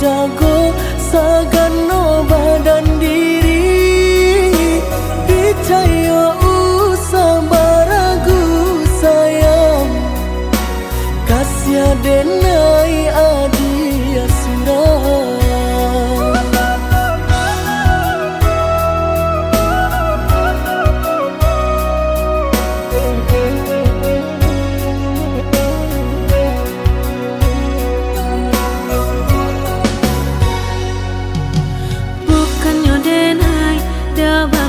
jago sagano badan diri percaya usah baragu sayang kasih denai adia surah.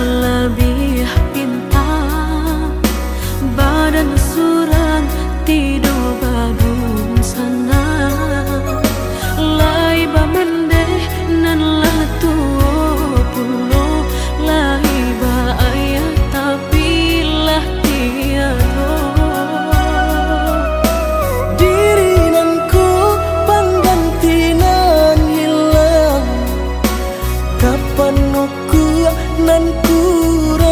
Lebih pintar badan surang tidur badung sana lai bamende nan lah tuo pulo lai ba ayah tapi lah tiado diri nanku panggantinan hilang kapan aku nan kurang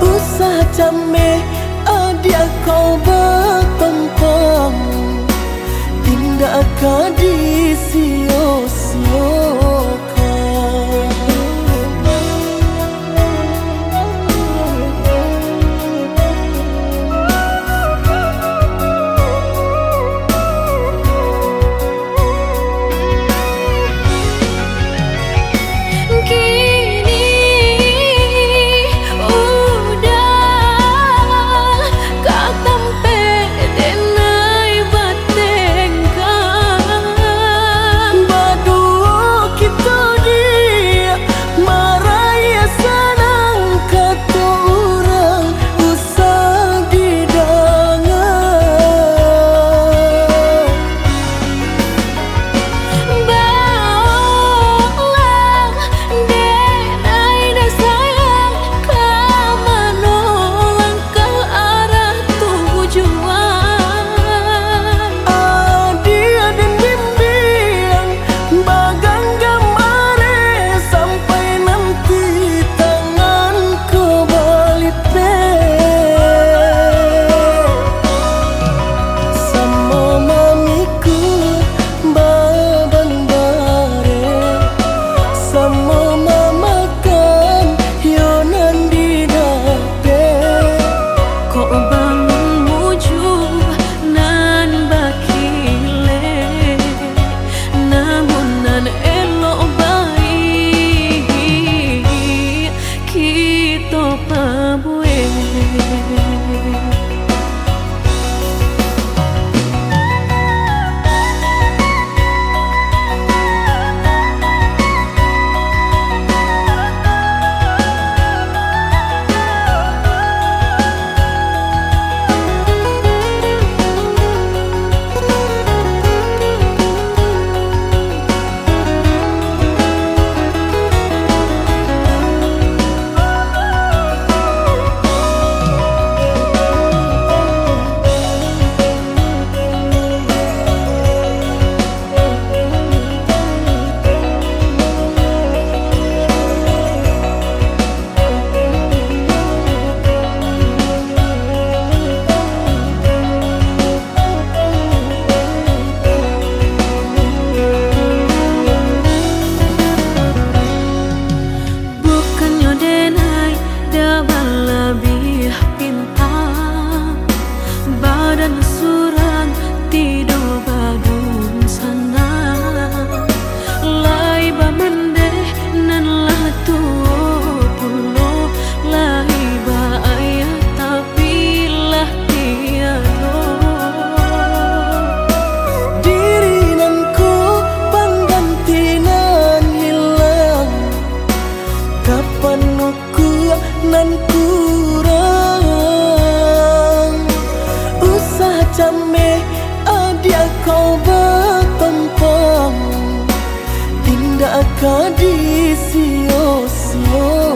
usah came adia kau bertempang tindak kadi nan kurang usah came adia kau bertempang tindak kadi sio-siokan.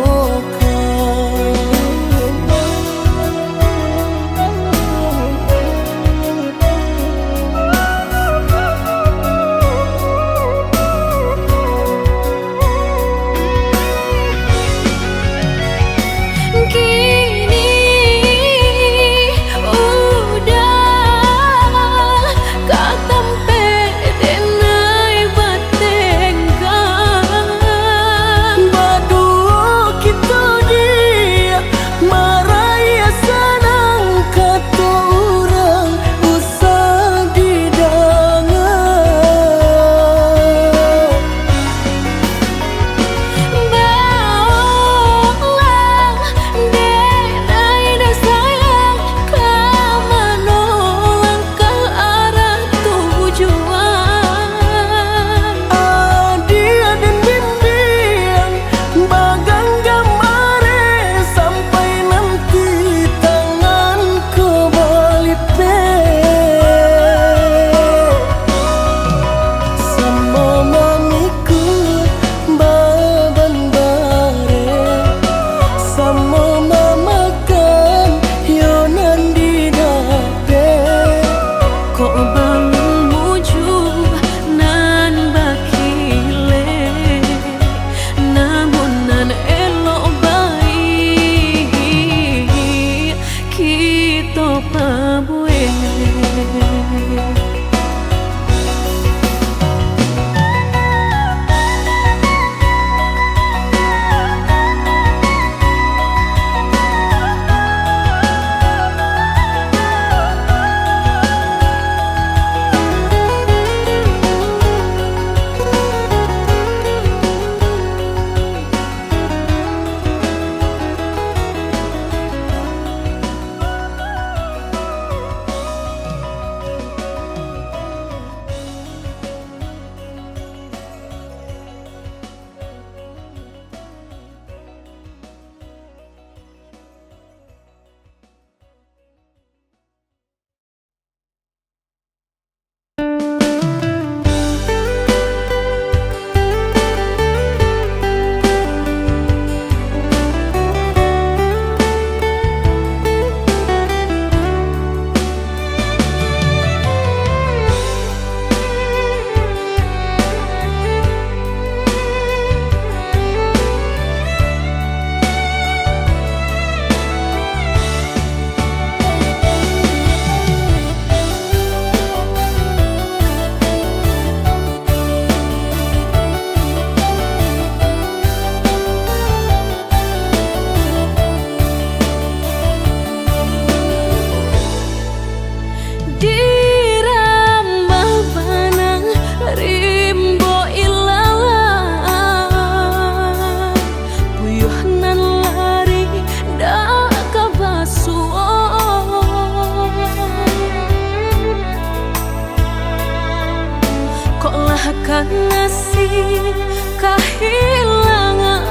bagaikan nasib kehilangan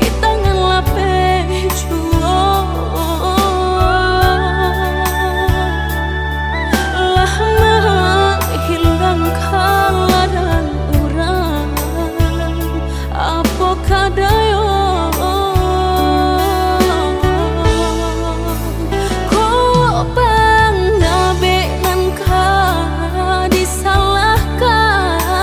di tangan lapeh juang. Lah menghilangkan ladan urang apa kadayo kok pangabenan ka disalahkan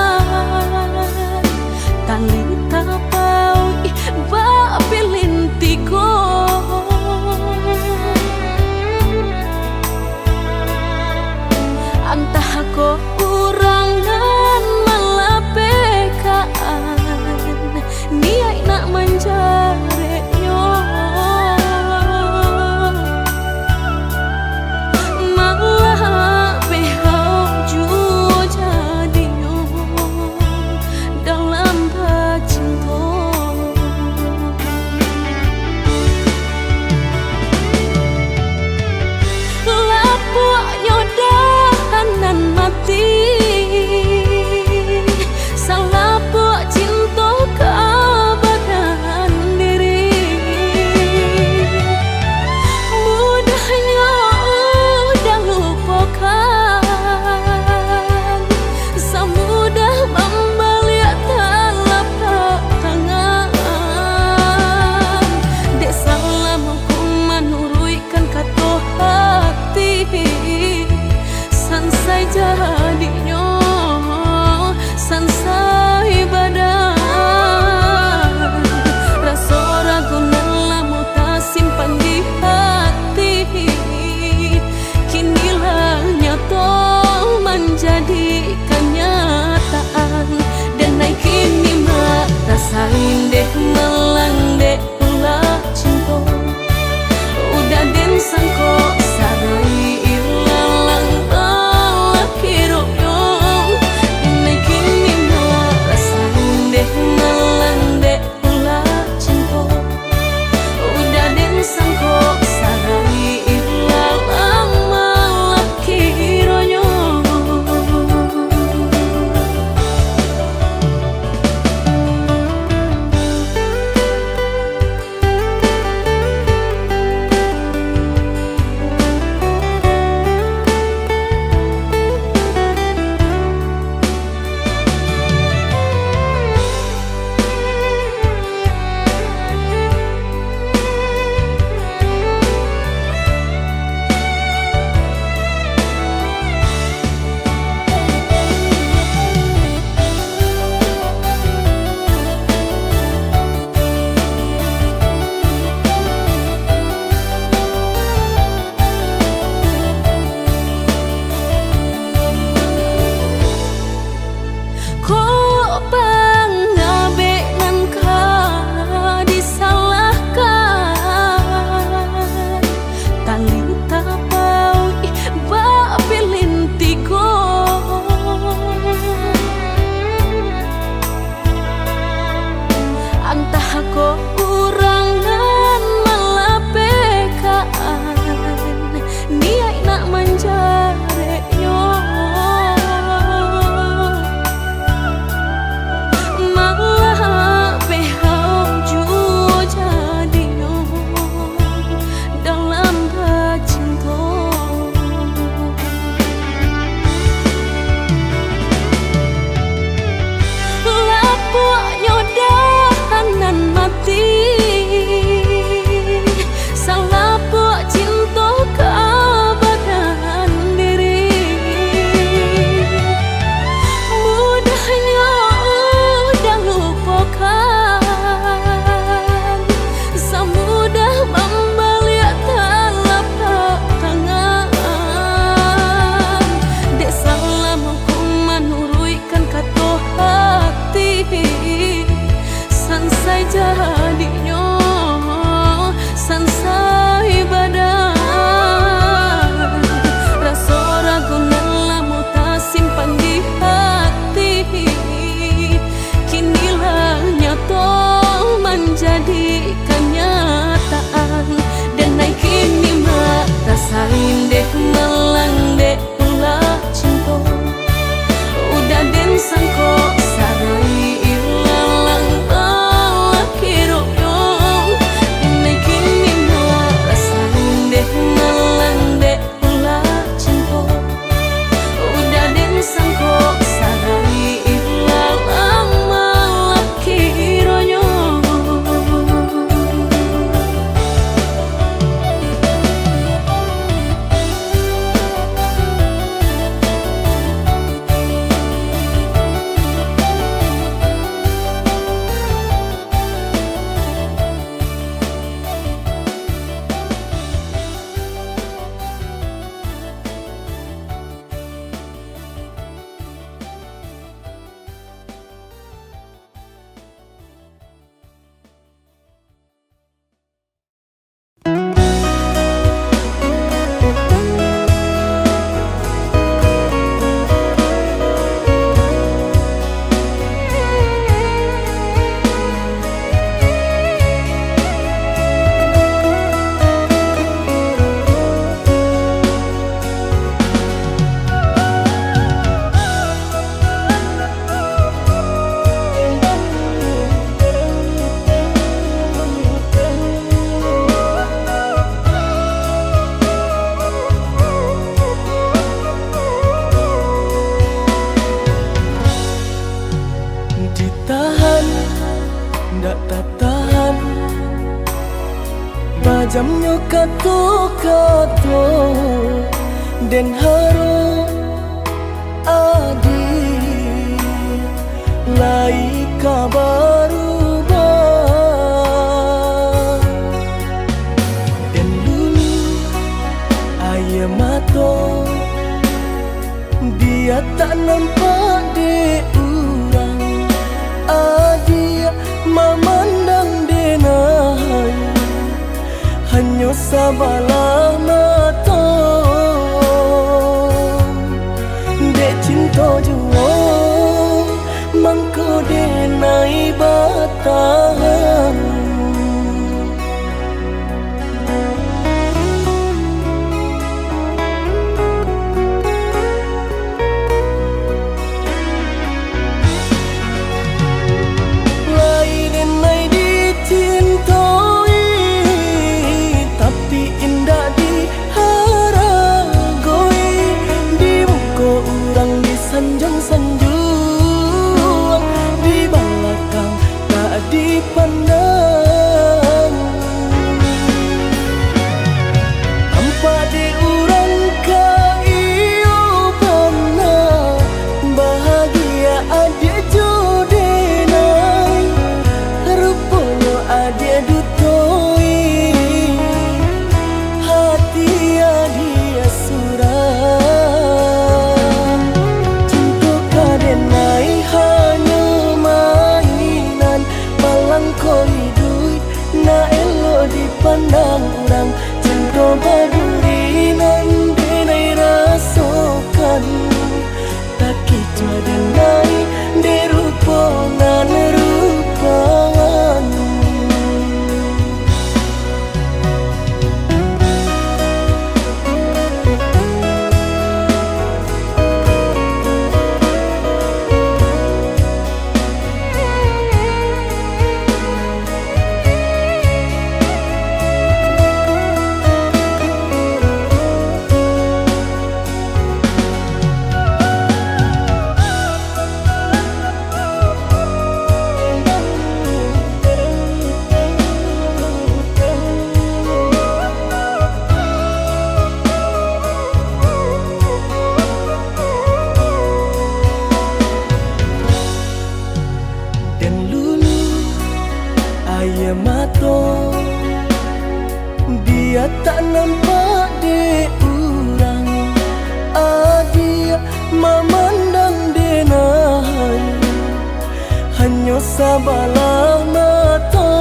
Jamnya kato-kato den haro adi lai kabaru ba den lulu aye mato dia tak nampak de urang adi memandang denai hanya sabalah mata dek cinta jua mangko denai batang sanjung di belakang tak dipandang tanpa diurang kaiyo pernah bahagia adia jodenai rupanya adia dutoi hati adia surah koi duit na elo dipandang orang cinta baduri nan denai rasakan tak kicau denai derupongan rupangan aye mato dia tak nampak de urang adia memandang denai hanya sabalah mata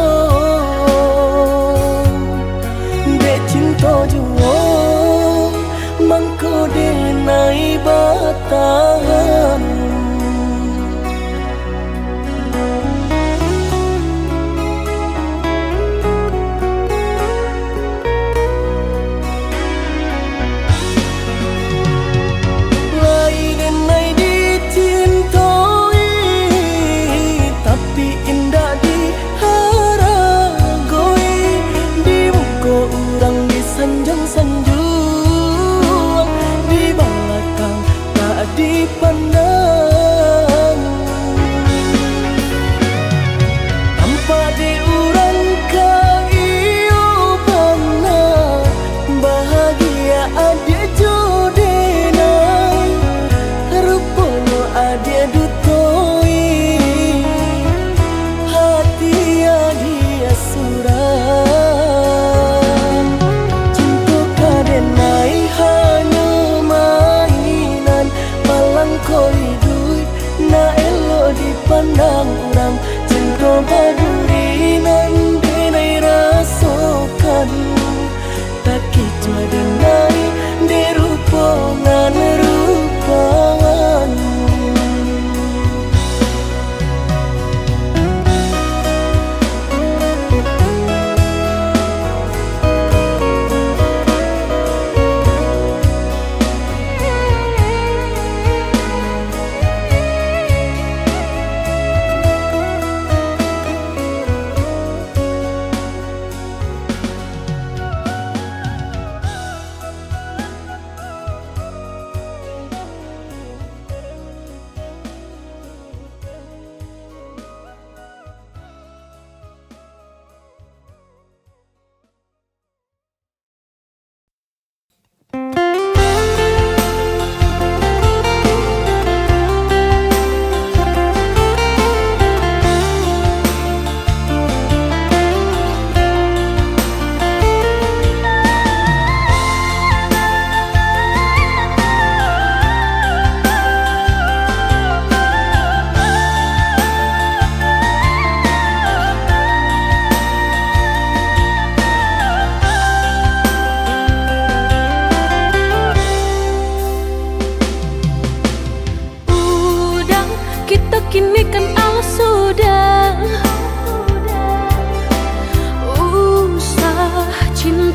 dek cinta jua mangko denai batang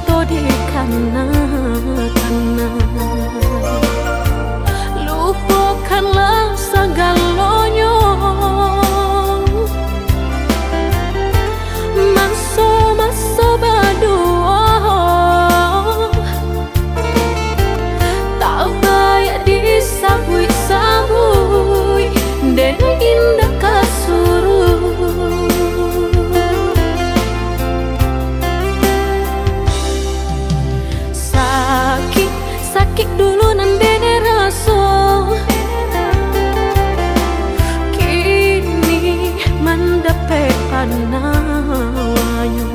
to di kana lupakanlah segalanya. Masa-masa berdua tak baik disabui-sabui dan indah kasuruh. Sakit dulu nandene rasa, kini mendapat panawanya.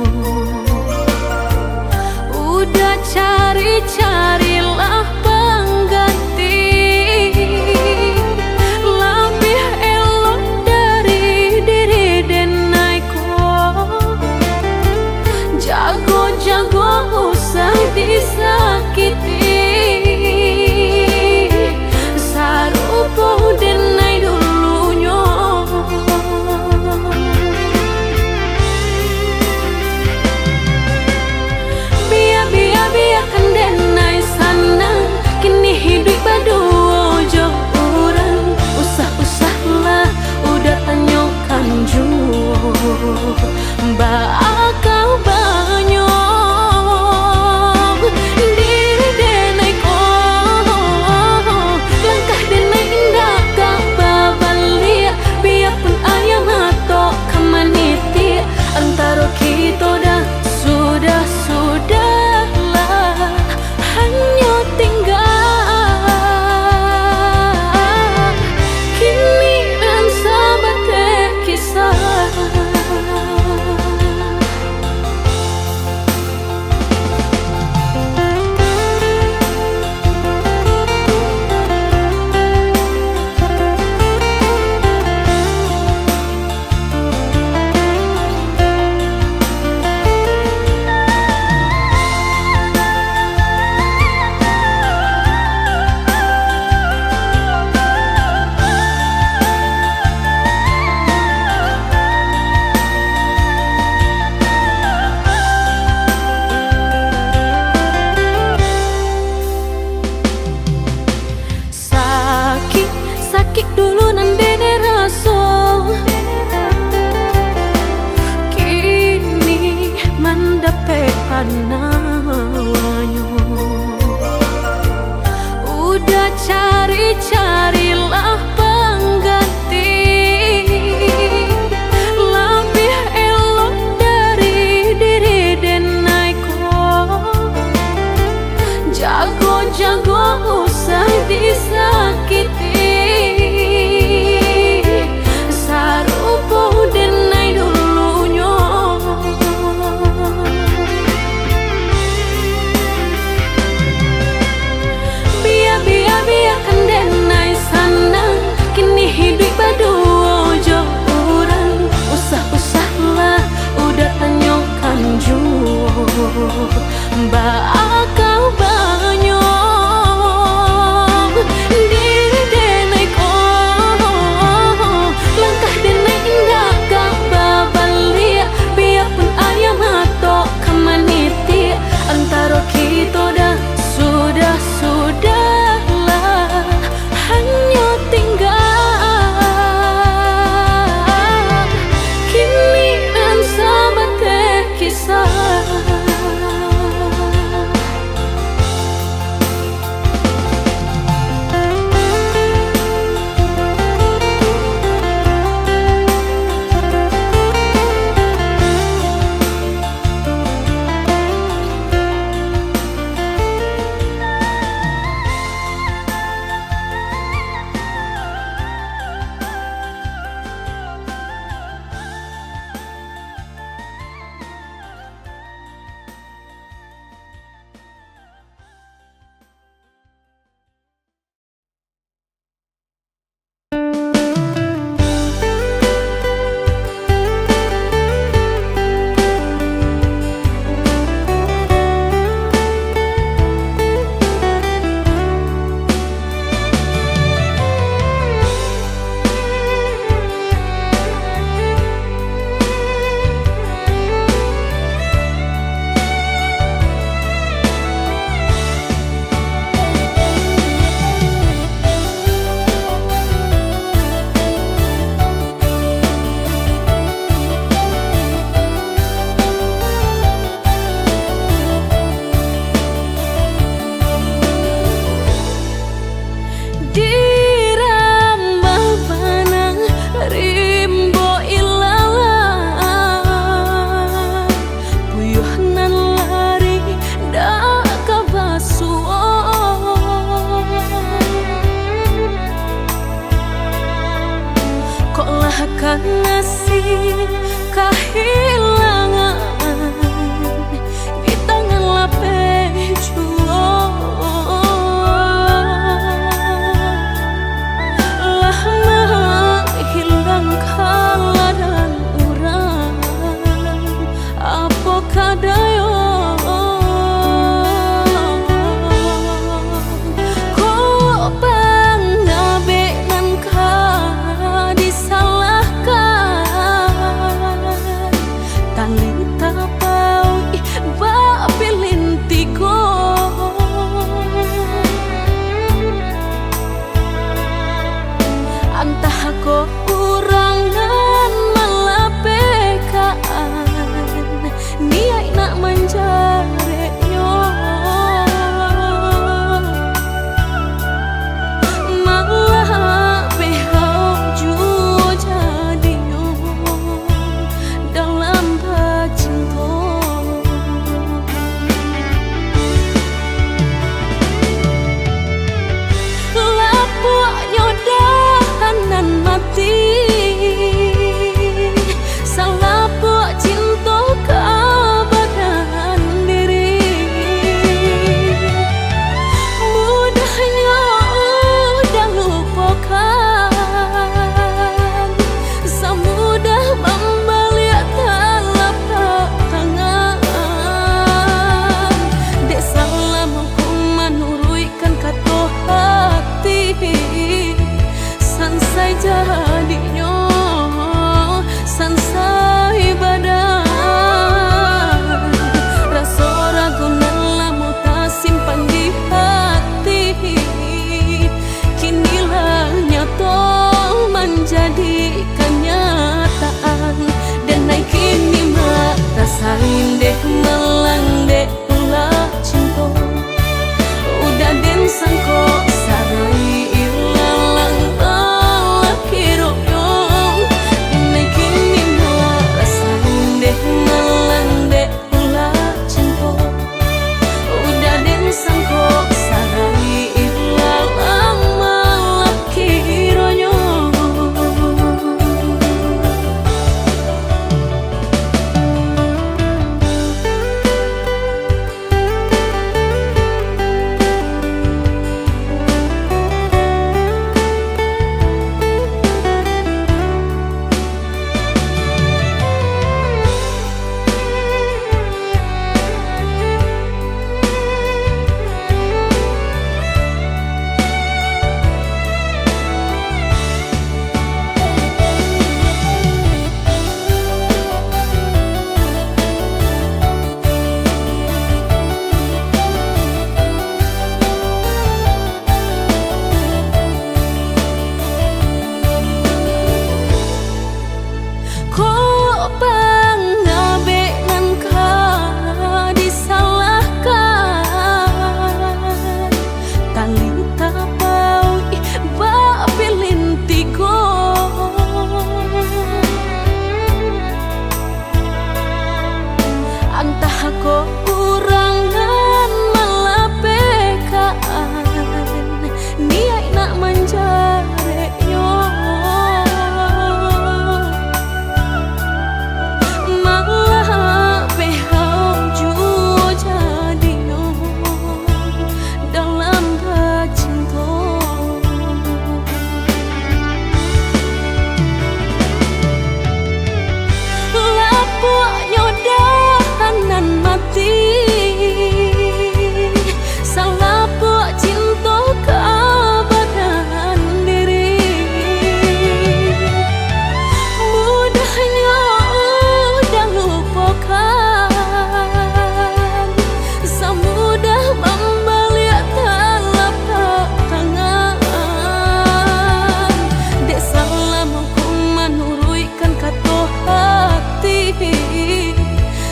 Udah cari-carilah pengganti lebih elok dari diri denaiku. Jago-jago usah disakiti, sarupo denai dulunya. Biarkan denai sana, kini hidup berdua jauh orang. Usah-usahlah udah tanyakan jua, bakal banyak diri denai ko. Langkah denai indah gak babalia, biarpun ayam atau kemaniti antara kita dah sudahlah hanya tinggal kini dan sahabat kisah. Sakit dulu nandene rasa, kini mendapat panawanya. Udah cari-carilah pengganti lebih elok dari diri denaiku. Jago-jago usah disakiti, sarupo denai dulunya. kadayo ko pangabe nan ka disalahkan tali tapau ba pilintiko antah ko urangan malapekaan niai nak menjare yo malah behau ju jadi yo dalam bacinto lapuk nyodahanan mati salapuk cinta keabadian diri mudahnya udah lupakan semudah membalik telapak tangan dek salah mampu menuruikan kata hati sansai jadinya sansai badan rasa ragu lamu tak simpan di hati kinilah nyata menjadi kenyataan dan naik kini mata saling deh melang deh ulah cinta udah den sangko sarai ilalang Allah kiro yo naik kini mata saling deh melang deh ulah cinta udah den sangko sarai ilalang Allah kiro yo antah ko urangan malapekaan niai nak menjare yo malah behau ju jadi yo dalam bacinto lapuk nyodahanan mati salapuk cinta keabadian diri mudahnya udah lupakan semudah membalik telapak tangan dek salah mampu menuruikan kata hati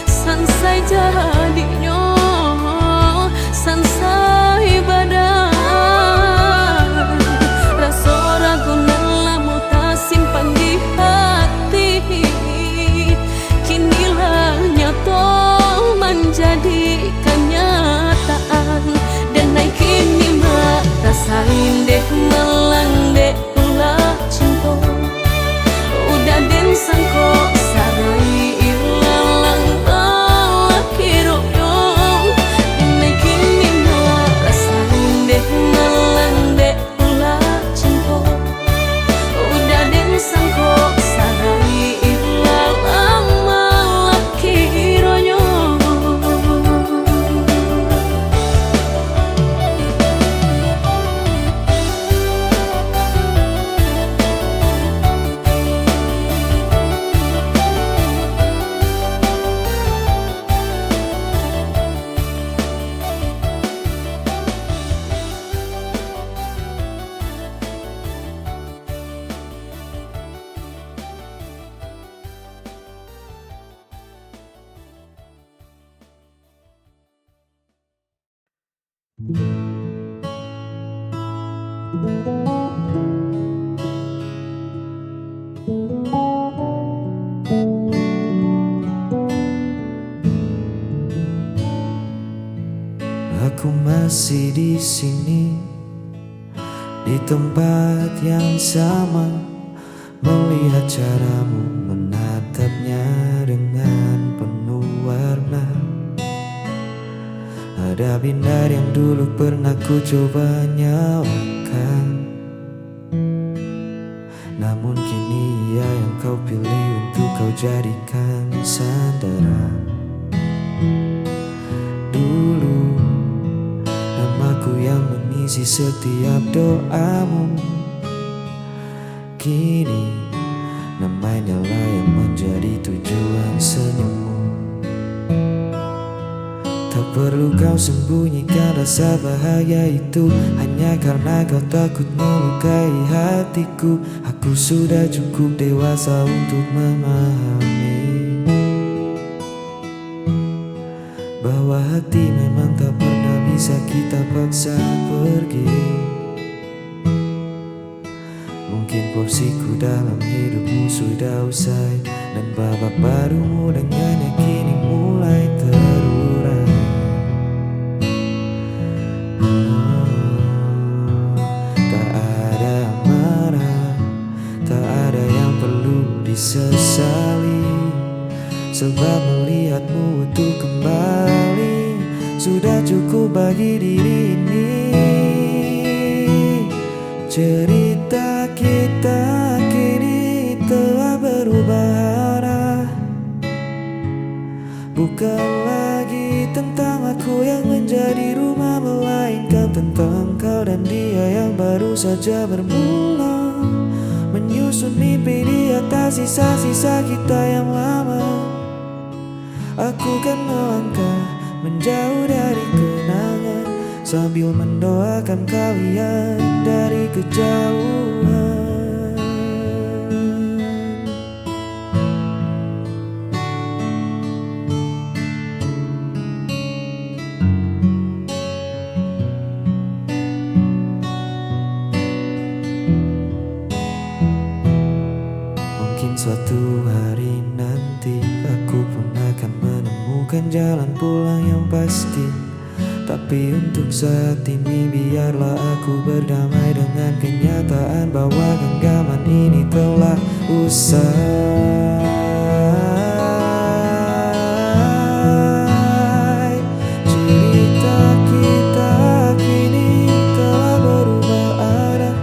sansai jadinya sansai badan rasa ragu lamu tak simpan di hati kinilah nyata menjadi kenyataan dan naik kini mata saling deh melang deh ulah cinta udah den sangko sarai ilalang Allah kiro Aku masih di sini, di tempat yang sama, melihat caramu menatapnya dengan penuh warna. Ada binar yang dulu pernah ku coba nyalakan, namun kini ia yang kau pilih untuk kau jadikan sandaran. Dulu namaku yang mengisi setiap doamu, kini namanya lah yang menjadi tujuan senyummu. Tak perlu kau sembunyikan rasa bahagia itu, hanya karena kau takut melukai hatiku. Aku sudah cukup dewasa untuk memahami bahwa hati memang tak pernah bisa kita paksa pergi. Mungkin porsiku dalam hidupmu sudah usai, dan babak barumu dengannya kini mulai terurai. Tak ada marah, tak ada yang perlu disesali, sebab melihatmu utuh kembali sudah cukup bagi diri ini. Cerita kita kini telah berubah arah, bukan lagi tentang aku yang menjadi rumah, melainkan tentang kau dan dia yang baru saja bermula, menyusun mimpi di atas sisa-sisa kita yang lama. Aku kan melangkah menjauh dari kenangan, sambil mendoakan kalian dari kejauhan. Mungkin suatu hari nanti aku pun akan menemukan jalan pulang yang pasti, tapi untuk saat ini biarlah aku berdamai dengan kenyataan bahwa genggaman ini telah usai. Cerita kita kini telah berubah arah,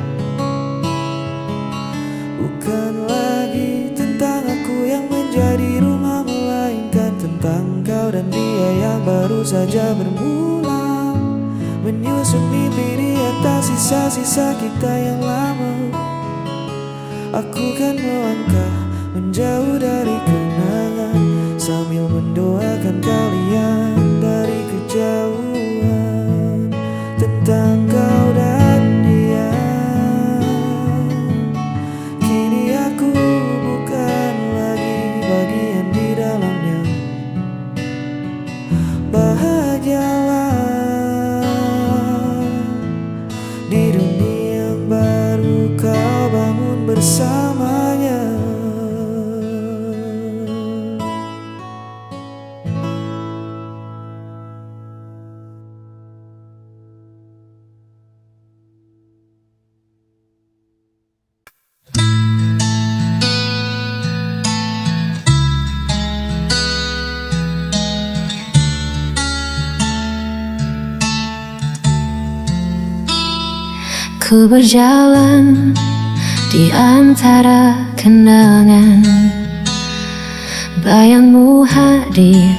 bukan lagi tentang aku yang menjadi rumah, melainkan tentang kau dan dia yang baru saja bermula, menyusun mimpi di atas sisa-sisa kita yang lama. Aku kan melangkah menjauh dari kenangan, sambil mendoakan kalian dari kejauhan. Tentang kau dan dia, kini aku bukan lagi bagian di dalamnya. Bahagialah di dunia yang baru kau bangun bersamanya. Ku berjalan di antara kenangan, bayangmu hadir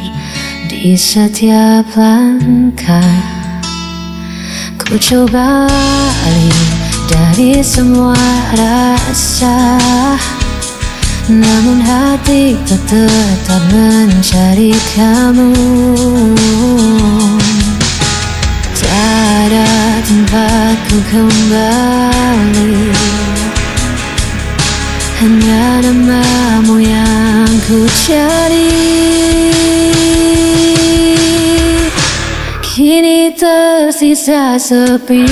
di setiap langkah. Ku coba alih dari semua rasa, namun hatiku tetap mencari kamu. Tak ada tempatku kembali, hanya namamu yang ku cari. Kini Kini tersisa sepi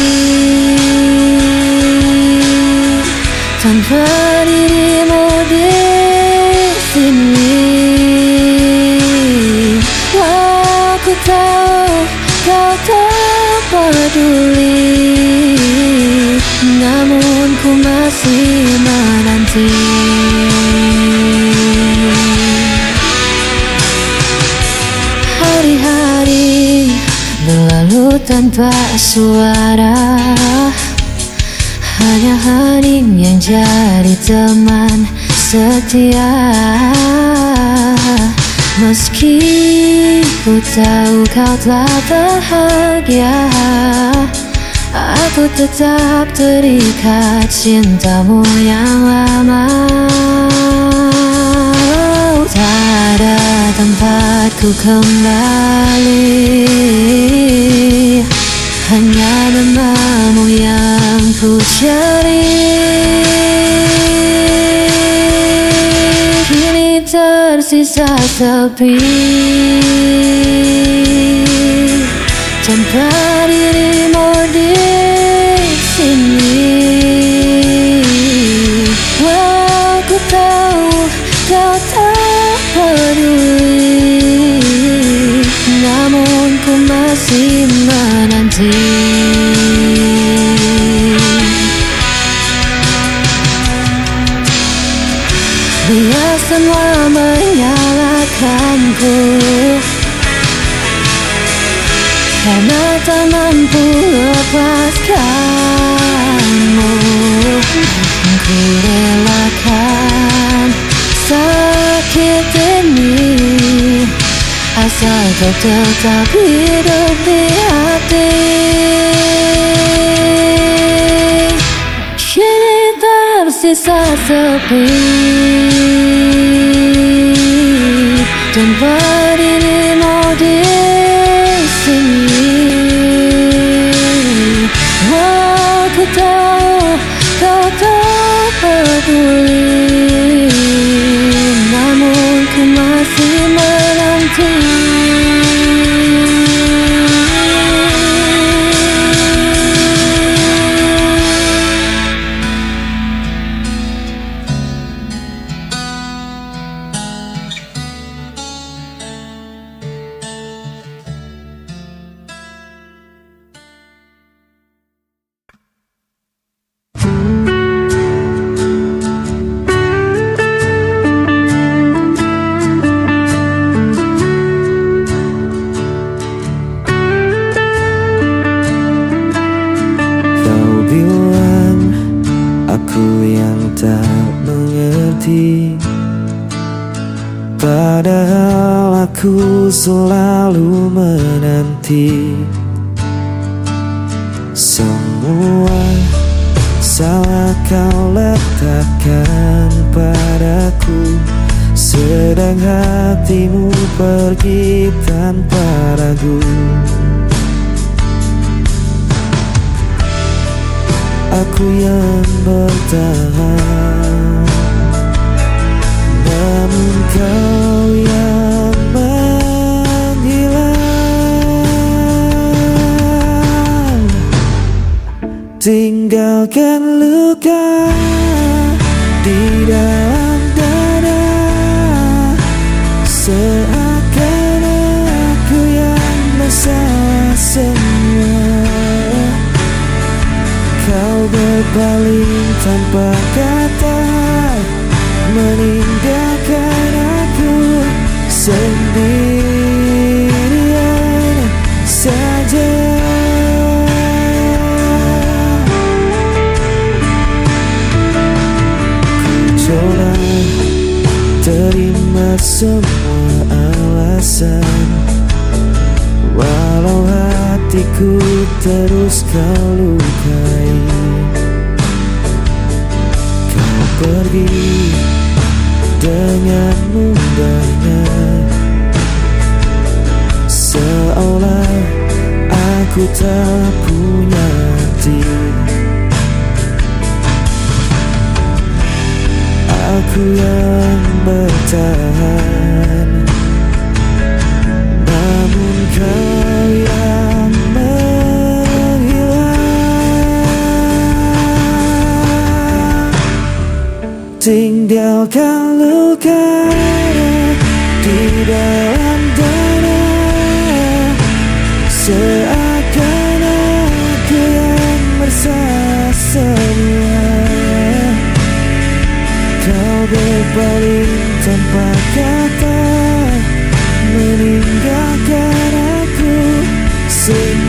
tanpa dirimu di sini. Aku tahu kau tak peduli, namun ku masih menanti. Hari-hari berlalu tanpa suara, hanya hening yang jadi teman setia. Meski ku tahu kau telah bahagia, aku tetap terikat cintamu yang lama. Tak ada tempatku kembali, hanya namamu yang ku cari. Kini tersisa sepi tanpa dirimu di sini. Aku tahu kau tak peduli, namun ku masih menanti. Biar semua menyalahkanku, karena tak mampu lepaskanmu. Ku relakan sakit ini, asal kau tetap hidup di hati. Kini tersisa sepi tanpa dirimu di sini. Aku tahu kau tak peduli, namun ku masih menanti. Padahal aku selalu menanti. Semua salah kau letakkan padaku, sedang hatimu pergi tanpa ragu. Aku yang bertahan, namun kau yang menghilang. Tinggalkan luka di dalam dada, seakan aku yang masalah semua. Kau berpaling tanpa kata, meninggalkan aku sendirian saja. Ku coba terima semua alasan, walau hatiku terus kau lukai. Kau pergi dengan mudahnya, seolah aku tak punya arti. Aku yang bertahan, namun kau yang tinggalkan luka di dalam dada, seakan aku yang merasa semua. Kau berpaling tanpa kata, meninggalkan aku sendirian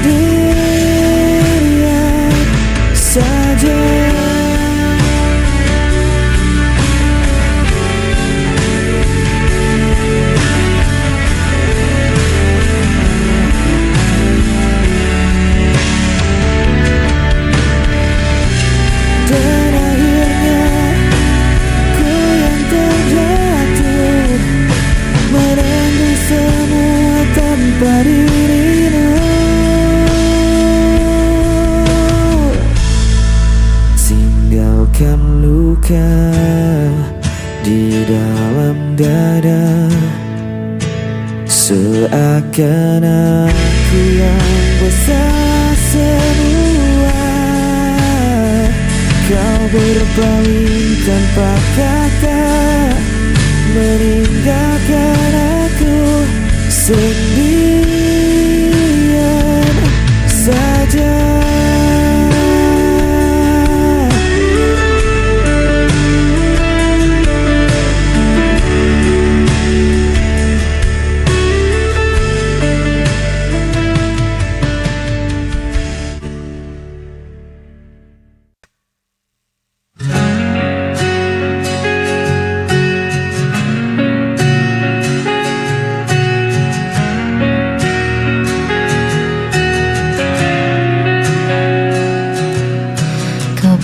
saja. Dan akhirnya ku yang terjatuh, menanggung semua tanpa dirimu. Tinggalkan luka di dalam dada, seakan aku yang besar semua. Kau berpaling tanpa kata, meninggalkan aku sendirian saja.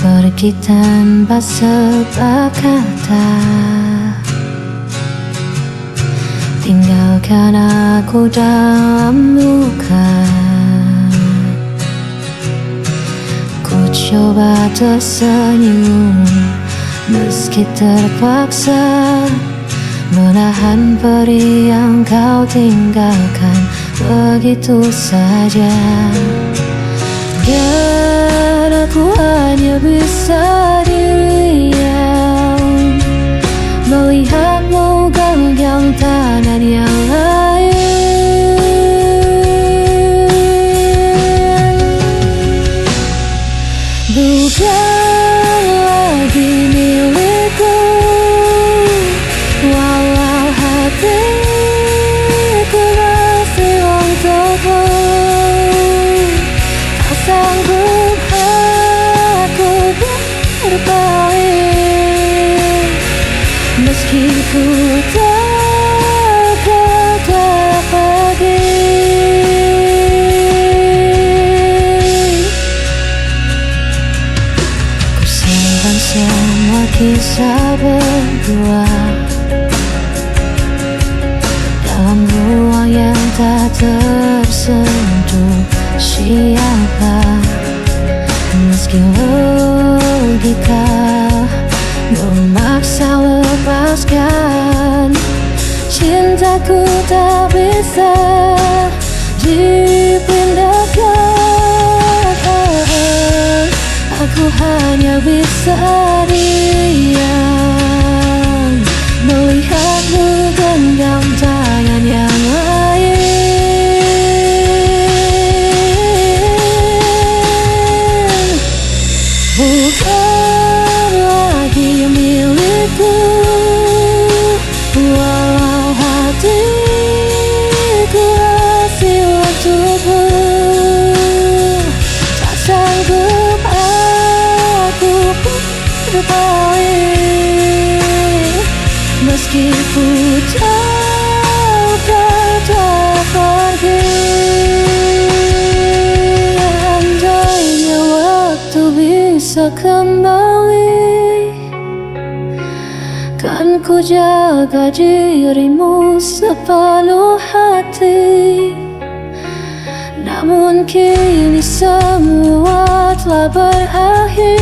Pergi tanpa sepatah kata, tinggalkan aku dalam luka. Ku coba tersenyum meski terpaksa menahan perih yang kau tinggalkan begitu saja. Dan aku hanya bisa diam melihatmu genggam tangan yang lain. Bukan lagi milikku, walau hatiku masih untukmu. Tak sanggup aku berpaling, meski ku tak kata pergi. Ku simpan semua kisah berdua dalam ruang yang tak tersentuh siapa. Meski logika memaksa lepaskan, cintaku tak bisa dipindahkan. Aku hanya bisa diam melihatmu genggam tangan yang lain. Bukan lagi milikku, walau hatiku masih untukmu. Tak sanggup aku berpaling, meski ku tahu kata pergi. Andainya waktu bisa kembali, kan ku jaga dirimu sepenuh hati. Namun kini semua telah berakhir.